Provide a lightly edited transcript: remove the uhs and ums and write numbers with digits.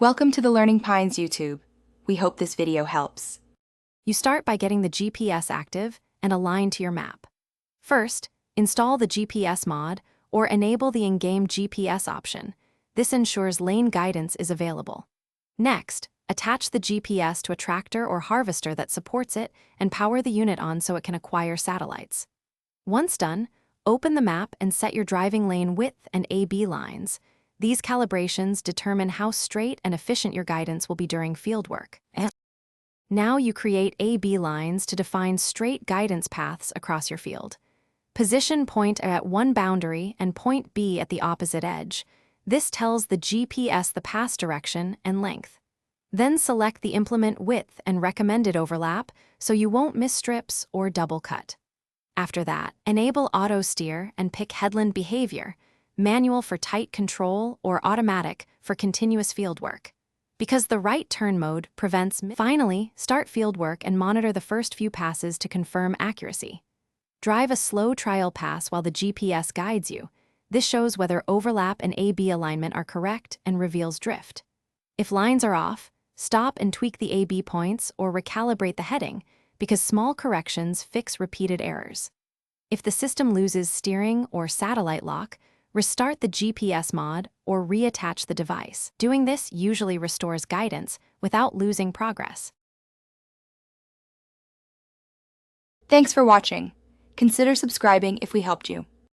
Welcome to the Learning Pines YouTube. We hope this video helps. You start by getting the GPS active and aligned to your map. First, install the GPS mod or enable the in-game GPS option. This ensures lane guidance is available. Next, attach the GPS to a tractor or harvester that supports it and power the unit on so it can acquire satellites. Once done, open the map and set your driving lane width and AB lines. These calibrations determine how straight and efficient your guidance will be during fieldwork. Now you create AB lines to define straight guidance paths across your field. Position point at one boundary and point B at the opposite edge. This tells the GPS the pass direction and length. Then select the implement width and recommended overlap so you won't miss strips or double cut. After that, enable auto steer and pick headland behavior, manual for tight control or automatic for continuous fieldwork. Because the right turn mode prevents. Finally, start fieldwork and monitor the first few passes to confirm accuracy. Drive a slow trial pass while the GPS guides you. This shows whether overlap and AB alignment are correct and reveals drift. If lines are off, stop and tweak the AB points or recalibrate the heading, because small corrections fix repeated errors. If the system loses steering or satellite lock, restart the GPS mod or reattach the device. Doing this usually restores guidance without losing progress. Thanks for watching. Consider subscribing if we helped you.